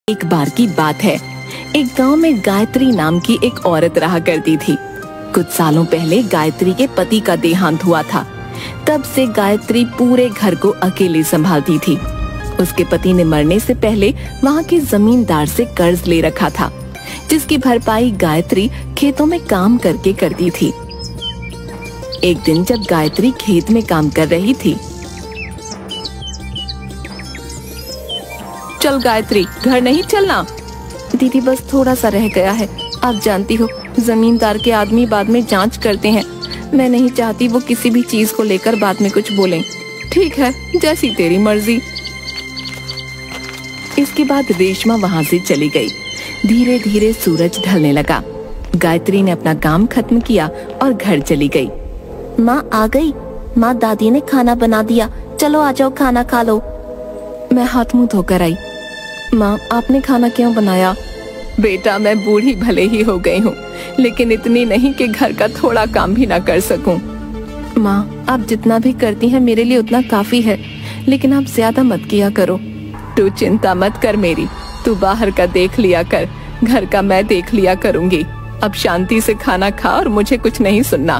एक बार की बात है, एक गांव में गायत्री नाम की एक औरत रहा करती थी। कुछ सालों पहले गायत्री के पति का देहांत हुआ था। तब से गायत्री पूरे घर को अकेले संभालती थी। उसके पति ने मरने से पहले वहाँ के जमींदार से कर्ज ले रखा था, जिसकी भरपाई गायत्री खेतों में काम करके करती थी। एक दिन जब गायत्री खेत में काम कर रही थी, चल गायत्री, घर नहीं चलना। दीदी बस थोड़ा सा रह गया है, आप जानती हो जमींदार के आदमी बाद में जांच करते हैं। मैं नहीं चाहती वो किसी भी चीज को लेकर बाद में कुछ बोलें। ठीक है, जैसी तेरी मर्जी। इसके बाद रेशमा वहाँ से चली गई। धीरे धीरे सूरज ढलने लगा। गायत्री ने अपना काम खत्म किया और घर चली गई। माँ आ गई। माँ, दादी ने खाना बना दिया, चलो आ जाओ खाना खा लो। मैं हाथ मुंह धोकर आई। माँ, आपने खाना क्यों बनाया? बेटा, मैं बूढ़ी भले ही हो गई हूँ, लेकिन इतनी नहीं कि घर का थोड़ा काम भी ना कर सकूं। माँ, आप जितना भी करती हैं मेरे लिए उतना काफी है, लेकिन आप ज्यादा मत किया करो। तू चिंता मत कर मेरी, तू बाहर का देख लिया कर, घर का मैं देख लिया करूंगी। अब शांति से खाना खा और मुझे कुछ नहीं सुनना।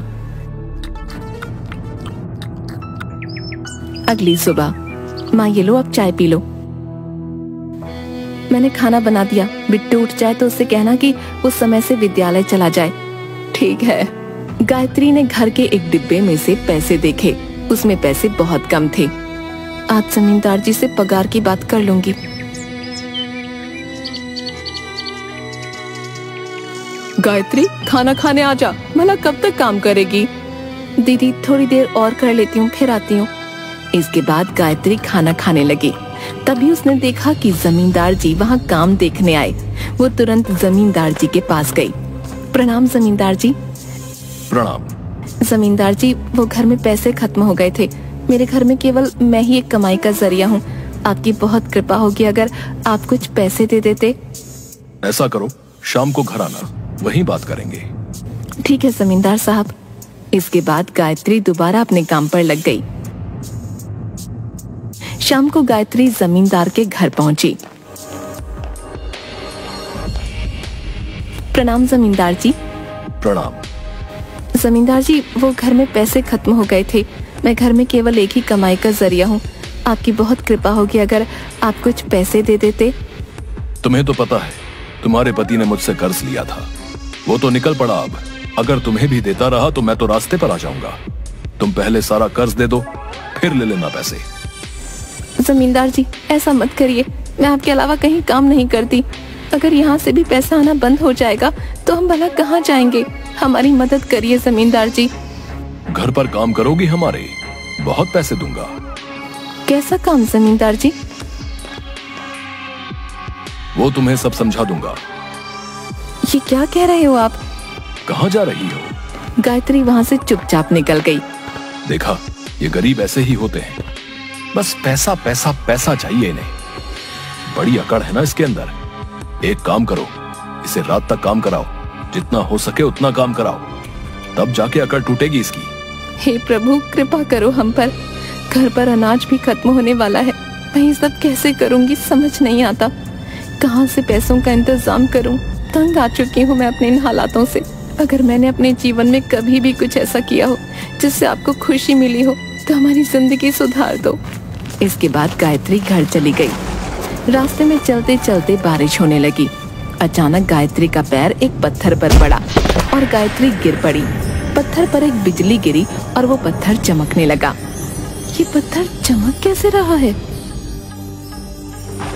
अगली सुबह, माँ ये लो, अब चाय पी लो। मैंने खाना बना दिया, बिट्टू उठ जाए तो उससे कहना कि उस समय से विद्यालय चला जाए। ठीक है। गायत्री ने घर के एक डिब्बे में से पैसे देखे। उसमें पैसे बहुत कम थे। आज जमींदार जी से पगार की बात कर लूंगी। गायत्री, खाना खाने आ जा, भला कब तक काम करेगी? दीदी थोड़ी देर और कर लेती हूँ, फिर आती हूँ। इसके बाद गायत्री खाना खाने लगी। तभी उसने देखा कि जमींदार जी वहाँ काम देखने आए। वो तुरंत जमींदार जी के पास गई। प्रणाम जमींदार जी। प्रणाम। जमींदार जी, वो घर में पैसे खत्म हो गए थे। मेरे घर में केवल मैं ही एक कमाई का जरिया हूँ। आपकी बहुत कृपा होगी अगर आप कुछ पैसे दे देते। ऐसा करो, शाम को घर आना, वहीं बात करेंगे। ठीक है जमींदार साहब। इसके बाद गायत्री दोबारा अपने काम पर लग गई। शाम को गायत्री जमींदार के घर पहुंची। प्रणाम जमींदार जी। प्रणाम। जमींदार जी, वो घर में पैसे खत्म हो गए थे। मैं घर में केवल एक ही कमाई का जरिया हूँ। आपकी बहुत कृपा होगी अगर आप कुछ पैसे दे देते। तुम्हें तो पता है, तुम्हारे पति ने मुझसे कर्ज लिया था, वो तो निकल पड़ा। अब अगर तुम्हें भी देता रहा तो मैं तो रास्ते पर आ जाऊंगा। तुम पहले सारा कर्ज दे दो, फिर ले लेना पैसे। जमींदार जी, ऐसा मत करिए। मैं आपके अलावा कहीं काम नहीं करती। अगर यहाँ से भी पैसा आना बंद हो जाएगा तो हम भला कहाँ जाएंगे? हमारी मदद करिए जमींदार जी। घर पर काम करोगी हमारे, बहुत पैसे दूंगा। कैसा काम जमींदार जी? वो तुम्हें सब समझा दूंगा। ये क्या कह रहे हो आप? कहाँ जा रही हो? गायत्री वहाँ से चुपचाप निकल गई। देखा, ये गरीब ऐसे ही होते हैं, बस पैसा पैसा पैसा चाहिए इन्हें। बड़ी अकड़ है ना इसके अंदर। एक काम करो, इसे रात तक काम कराओ, जितना हो सके उतना काम कराओ, तब जाके अकड़ टूटेगी इसकी। हे प्रभु, कृपा करो हम पर। घर पर अनाज भी खत्म होने वाला है। मैं ये सब कैसे करूंगी, समझ नहीं आता। कहाँ से पैसों का इंतजाम करूं? तंग आ चुकी हूँ मैं अपने इन हालातों से। अगर मैंने अपने जीवन में कभी भी कुछ ऐसा किया हो जिससे आपको खुशी मिली हो तो हमारी जिंदगी सुधार दो। इसके बाद गायत्री घर चली गई। रास्ते में चलते चलते बारिश होने लगी। अचानक गायत्री का पैर एक पत्थर पर पड़ा और गायत्री गिर पड़ी। पत्थर पर एक बिजली गिरी और वो पत्थर चमकने लगा। ये पत्थर चमक कैसे रहा है?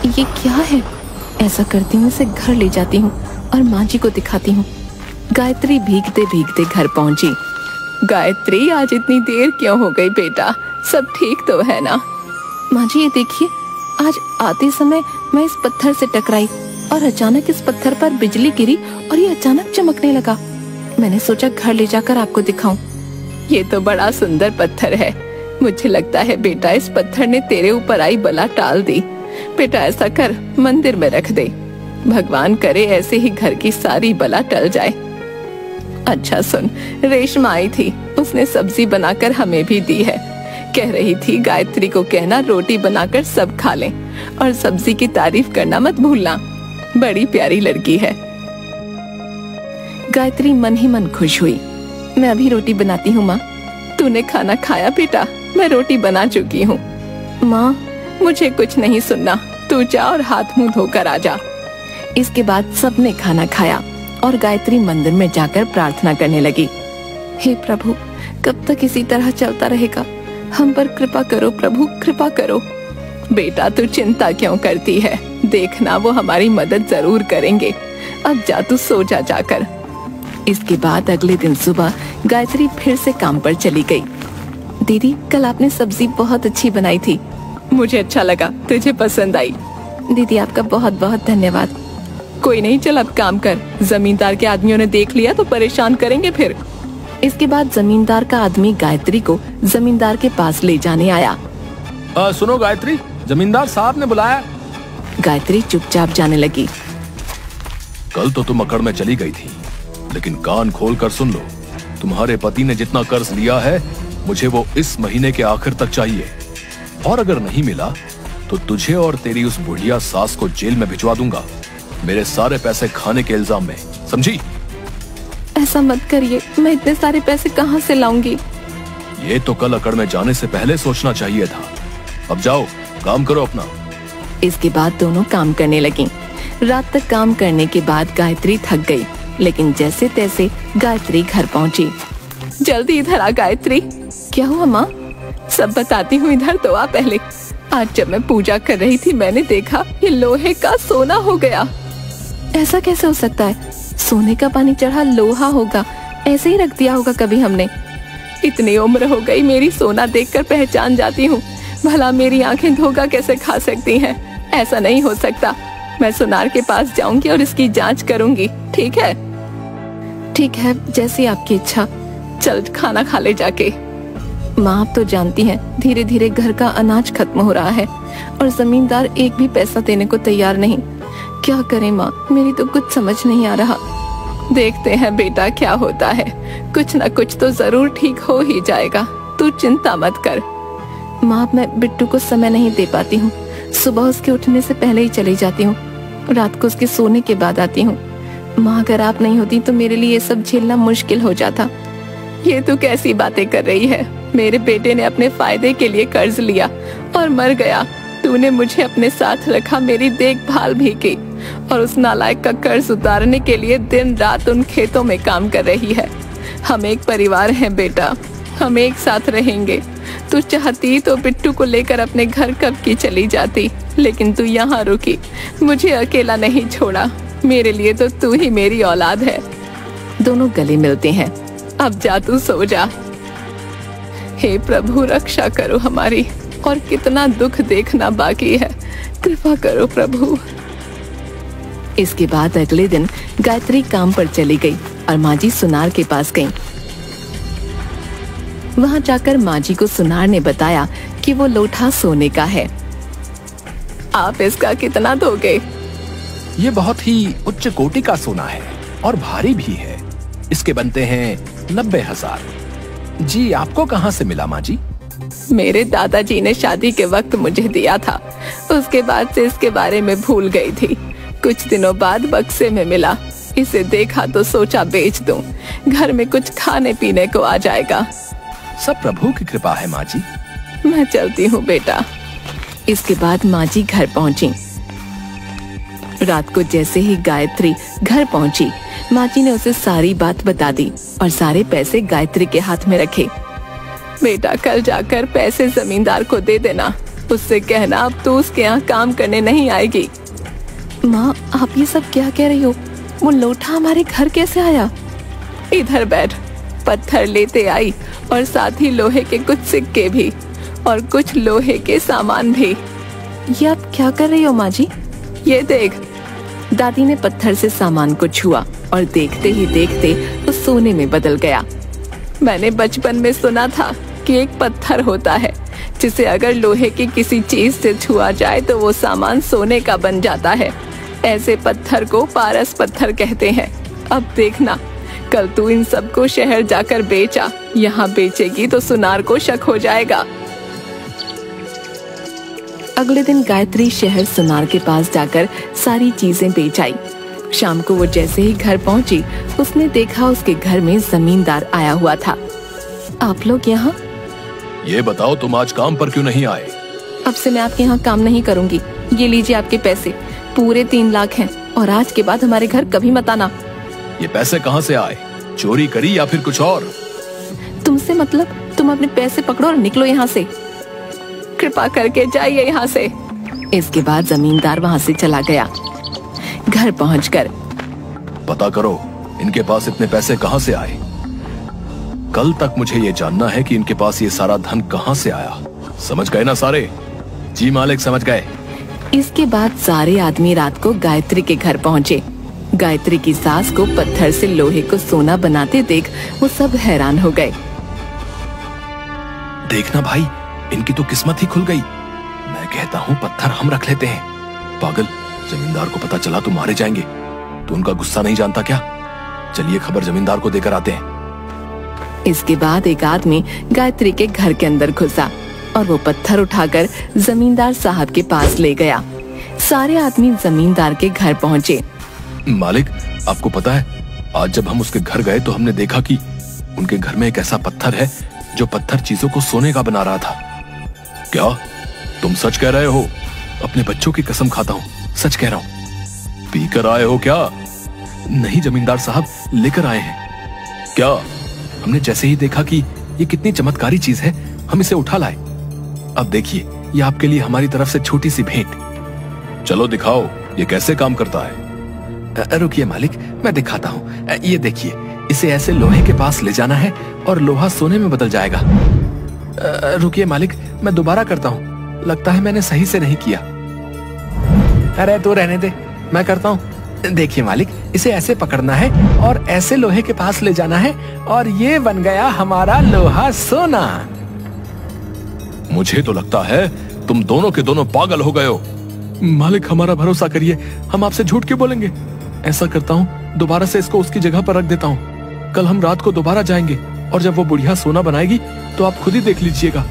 ये क्या है? ऐसा करती हूँ, इसे घर ले जाती हूँ और माँ जी को दिखाती हूँ। गायत्री भीगते भीगते घर पहुंची। गायत्री, आज इतनी देर क्यों हो गई बेटा? सब ठीक तो है ना? माँ जी, ये देखिए, आज आते समय मैं इस पत्थर से टकराई और अचानक इस पत्थर पर बिजली गिरी और ये अचानक चमकने लगा। मैंने सोचा घर ले जाकर आपको दिखाऊं। ये तो बड़ा सुंदर पत्थर है। मुझे लगता है बेटा, इस पत्थर ने तेरे ऊपर आई बला टाल दी। बेटा ऐसा कर, मंदिर में रख दे। भगवान करे ऐसे ही घर की सारी बला टल जाए। अच्छा सुन, रेशमा आई थी, उसने सब्जी बनाकर हमें भी दी है। कह रही थी गायत्री को कहना रोटी बनाकर सब खा लें और सब्जी की तारीफ करना मत भूलना। बड़ी प्यारी लड़की है। गायत्री मन ही मन खुश हुई। मैं अभी रोटी बनाती हूँ माँ। तूने खाना खाया बेटा? मैं रोटी बना चुकी हूँ। माँ मुझे कुछ नहीं सुनना, तू जा और हाथ मुंह धोकर आ जा। इसके बाद सबने खाना खाया और गायत्री मंदिर में जाकर प्रार्थना करने लगी। हे प्रभु, कब तक इसी तरह चलता रहेगा? हम पर कृपा करो प्रभु, कृपा करो। बेटा तू चिंता क्यों करती है? देखना वो हमारी मदद जरूर करेंगे। अब जा तू सो जा जाकर। इसके बाद अगले दिन सुबह गायत्री फिर से काम पर चली गई। दीदी कल आपने सब्जी बहुत अच्छी बनाई थी। मुझे अच्छा लगा, तुझे पसंद आई। दीदी आपका बहुत बहुत धन्यवाद। कोई नहीं, चल अब काम कर। जमींदार के आदमियों ने देख लिया तो परेशान करेंगे फिर। इसके बाद जमींदार का आदमी गायत्री को जमींदार के पास ले जाने आया। सुनो गायत्री, जमींदार साहब ने बुलाया। गायत्री चुपचाप जाने लगी। कल तो तुम अकड़ में चली गई थी, लेकिन कान खोल कर सुन लो। तुम्हारे पति ने जितना कर्ज लिया है, मुझे वो इस महीने के आखिर तक चाहिए। और अगर नहीं मिला तो तुझे और तेरी उस बुढ़िया सास को जेल में भिजवा दूंगा, मेरे सारे पैसे खाने के इल्जाम में, समझी? ऐसा मत करिए, मैं इतने सारे पैसे कहाँ से लाऊंगी? ये तो कल अकड़ में जाने से पहले सोचना चाहिए था। अब जाओ, काम करो अपना। इसके बाद दोनों काम करने लगी। रात तक काम करने के बाद गायत्री थक गई, लेकिन जैसे तैसे गायत्री घर पहुंची। जल्दी इधर आ गायत्री। क्या हुआ माँ? सब बताती हूँ, इधर तो आ पहले। आज जब मैं पूजा कर रही थी, मैंने देखा ये लोहे का सोना हो गया। ऐसा कैसे हो सकता है? सोने का पानी चढ़ा लोहा होगा, ऐसे ही रख दिया होगा कभी हमने। इतनी उम्र हो गई मेरी, सोना देखकर पहचान जाती हूँ। भला मेरी आंखें धोखा कैसे खा सकती हैं? ऐसा नहीं हो सकता। मैं सुनार के पास जाऊंगी और इसकी जांच करूंगी। ठीक है? ठीक है, जैसी आपकी इच्छा। चल खाना खा ले जाके। माँ आप तो जानती हैं, धीरे धीरे घर का अनाज खत्म हो रहा है और जमींदार एक भी पैसा देने को तैयार नहीं। क्या करें माँ, मेरी तो कुछ समझ नहीं आ रहा। देखते हैं बेटा क्या होता है, कुछ न कुछ तो जरूर ठीक हो ही जाएगा। तू चिंता मत कर। माँ मैं बिट्टू को समय नहीं दे पाती हूँ। सुबह उसके उठने से पहले ही चली जाती हूँ, रात को उसके सोने के बाद आती हूँ। माँ अगर आप नहीं होती तो मेरे लिए ये सब झेलना मुश्किल हो जाता। ये तू कैसी बातें कर रही है? मेरे बेटे ने अपने फायदे के लिए कर्ज लिया और मर गया। तूने मुझे अपने साथ रखा, मेरी देखभाल भी की और उस नालायक का कर्ज उतारने के लिए दिन रात उन खेतों में काम कर रही है। हम एक परिवार हैं बेटा, हम एक साथ रहेंगे। तू चाहती तो बिट्टू को लेकर अपने घर कब की चली जाती, लेकिन तू यहाँ रुकी, मुझे अकेला नहीं छोड़ा। मेरे लिए तो तू ही मेरी औलाद है। दोनों गले मिलते हैं। अब जा तू सो जा। हे प्रभु रक्षा करो हमारी, और कितना दुख देखना बाकी है, कृपा करो प्रभु। इसके बाद अगले दिन गायत्री काम पर चली गई और माँ जी सुनार के पास गई। वहां जाकर माँ जी को सुनार ने बताया कि वो लोटा सोने का है। आप इसका कितना दोगे? ये बहुत ही उच्च कोटि का सोना है और भारी भी है। इसके बनते हैं 90,000। जी आपको कहाँ से मिला माँ जी? मेरे दादाजी ने शादी के वक्त मुझे दिया था, उसके बाद से इसके बारे में भूल गई थी। कुछ दिनों बाद बक्से में मिला, इसे देखा तो सोचा बेच दूं, घर में कुछ खाने पीने को आ जाएगा। सब प्रभु की कृपा है माँ जी। मैं चलती हूँ बेटा। इसके बाद माँ जी घर पहुँची। रात को जैसे ही गायत्री घर पहुँची, माँ जी ने उसे सारी बात बता दी और सारे पैसे गायत्री के हाथ में रखे। बेटा कल जाकर पैसे जमींदार को दे देना, उससे कहना अब तू उसके यहाँ काम करने नहीं आएगी। माँ आप ये सब क्या कह रही हो? वो लोटा हमारे घर कैसे आया? इधर बैठ। पत्थर लेते आई और साथ ही लोहे के कुछ सिक्के भी और कुछ लोहे के सामान भी। ये आप क्या कर रही हो माँ जी? ये देख। दादी ने पत्थर से सामान को छुआ और देखते ही देखते वो सोने में बदल गया। मैंने बचपन में सुना था कि एक पत्थर होता है जिसे अगर लोहे की किसी चीज से छुआ जाए तो वो सामान सोने का बन जाता है। ऐसे पत्थर को पारस पत्थर कहते हैं। अब देखना, कल तू इन सबको शहर जाकर बेचा। यहाँ बेचेगी तो सुनार को शक हो जाएगा। अगले दिन गायत्री शहर सुनार के पास जाकर सारी चीजें बेच आई। शाम को वो जैसे ही घर पहुंची, उसने देखा उसके घर में जमींदार आया हुआ था। आप लोग यहाँ? ये बताओ तुम आज काम पर क्यों नहीं आए? अब से मैं आपके यहाँ काम नहीं करूँगी। ये लीजिए आपके पैसे, पूरे 3 लाख हैं, और आज के बाद हमारे घर कभी मत आना। ये पैसे कहाँ से आए? चोरी करी या फिर कुछ और? तुमसे मतलब? तुम अपने पैसे पकड़ो और निकलो यहाँ से। कृपा करके जाइए यहाँ से। इसके बाद जमींदार वहाँ से चला गया। घर पहुंचकर पता करो इनके पास इतने पैसे कहाँ से आए। कल तक मुझे ये जानना है कि इनके पास ये सारा धन कहाँ से आया। समझ गए ना सारे? जी मालिक, समझ गए। इसके बाद सारे आदमी रात को गायत्री के घर पहुंचे। गायत्री की सास को पत्थर से लोहे को सोना बनाते देख वो सब हैरान हो गए। देखना भाई, इनकी तो किस्मत ही खुल गई। मैं कहता हूँ पत्थर हम रख लेते हैं। पागल, जमींदार को पता चला तो मारे जाएंगे। तो उनका गुस्सा नहीं जानता क्या? चलिए खबर जमींदार को देकर आते हैं। इसके बाद एक आदमी गायत्री के घर के अंदर घुसा और वो पत्थर उठाकर जमींदार साहब के पास ले गया। सारे आदमी जमींदार के घर पहुँचे। मालिक, आपको पता है, आज जब हम उसके घर गए तो हमने देखा कि उनके घर में एक ऐसा पत्थर है जो पत्थर चीजों को सोने का बना रहा था। क्या तुम सच कह रहे हो? अपने बच्चों की कसम खाता हूँ, सच कह रहा हूँ। पीकर आए हो क्या? नहीं जमींदार साहब, लेकर आए हैं। क्या? हमने जैसे ही देखा कि ये कितनी चमत्कारी चीज है, हम इसे उठा लाए। अब देखिए, ये आपके लिए हमारी तरफ से छोटी सी भेंट। चलो दिखाओ, ये कैसे काम करता है। रुकिए मालिक, मैं दिखाता हूँ। ये देखिए, इसे ऐसे लोहे के पास ले जाना है और लोहा सोने में बदल जाएगा। रुकिए मालिक, मैं दोबारा करता हूँ। लगता है मैंने सही से नहीं किया। अरे तो रहने दे, मैं करता हूँ। देखिए मालिक, इसे ऐसे पकड़ना है और ऐसे लोहे के पास ले जाना है और ये बन गया हमारा लोहा सोना। मुझे तो लगता है तुम दोनों के दोनों पागल हो गए हो। मालिक, हमारा भरोसा करिए, हम आपसे झूठ क्यों बोलेंगे। ऐसा करता हूँ, दोबारा से इसको उसकी जगह पर रख देता हूँ। कल हम रात को दोबारा जाएंगे और जब वो बुढ़िया सोना बनाएगी तो आप खुद ही देख लीजिएगा।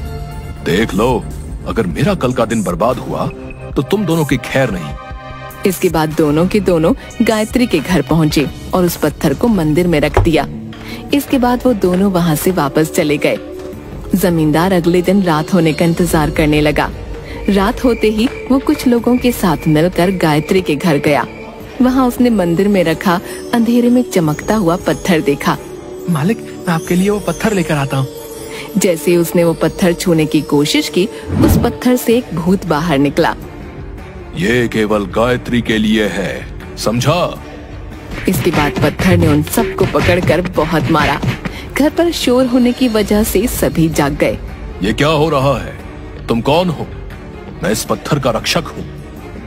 देख लो, अगर मेरा कल का दिन बर्बाद हुआ तो तुम दोनों की खैर नहीं। इसके बाद दोनों के दोनों गायत्री के घर पहुँचे और उस पत्थर को मंदिर में रख दिया। इसके बाद वो दोनों वहाँ से वापस चले गए। जमींदार अगले दिन रात होने का इंतजार करने लगा। रात होते ही वो कुछ लोगों के साथ मिलकर गायत्री के घर गया। वहाँ उसने मंदिर में रखा अंधेरे में चमकता हुआ पत्थर देखा। मालिक, मैं आपके लिए वो पत्थर लेकर आता हूँ। जैसे उसने वो पत्थर छूने की कोशिश की, उस पत्थर से एक भूत बाहर निकला। ये केवल गायत्री के लिए है, समझा? इसके बाद पत्थर ने उन सबको पकड़कर बहुत मारा। घर पर शोर होने की वजह से सभी जाग गए। ये क्या हो रहा है? तुम कौन हो? मैं इस पत्थर का रक्षक हूँ।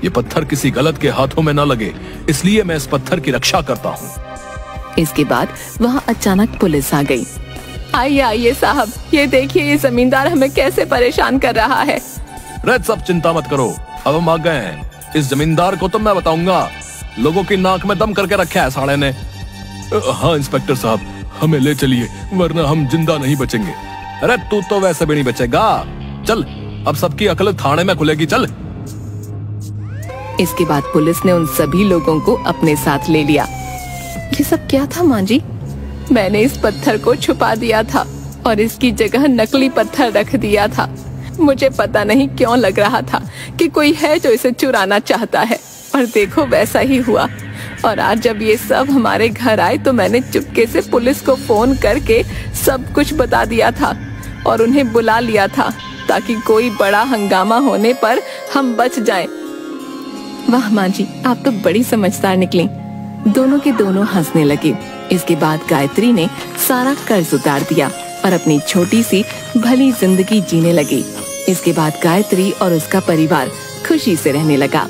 ये पत्थर किसी गलत के हाथों में न लगे, इसलिए मैं इस पत्थर की रक्षा करता हूँ। इसके बाद वहाँ अचानक पुलिस आ गई। आइए आइए साहब, ये देखिए, ये जमींदार हमें कैसे परेशान कर रहा है। रेड, सब चिंता मत करो, अब हम आ गए हैं। इस जमींदार को तो मैं बताऊंगा। लोगों की नाक में दम करके रखा है साले ने। हाँ इंस्पेक्टर साहब, हमें ले चलिए, वरना हम जिंदा नहीं बचेंगे। अरे तू तो वैसे भी नहीं बचेगा। चल, अब सबकी अकल थाने में खुलेगी, चल। इसके बाद पुलिस ने उन सभी लोगों को अपने साथ ले लिया। ये सब क्या था माँ जी? मैंने इस पत्थर को छुपा दिया था और इसकी जगह नकली पत्थर रख दिया था। मुझे पता नहीं क्यों लग रहा था कि कोई है जो इसे चुराना चाहता है, और देखो वैसा ही हुआ। और आज जब ये सब हमारे घर आए तो मैंने चुपके से पुलिस को फोन करके सब कुछ बता दिया था और उन्हें बुला लिया था, ताकि कोई बड़ा हंगामा होने पर हम बच जाएं। वाह माँ जी, आप तो बड़ी समझदार निकली। दोनों के दोनों हंसने लगे। इसके बाद गायत्री ने सारा कर्ज उतार दिया और अपनी छोटी सी भली जिंदगी जीने लगी। इसके बाद गायत्री और उसका परिवार खुशी से रहने लगा।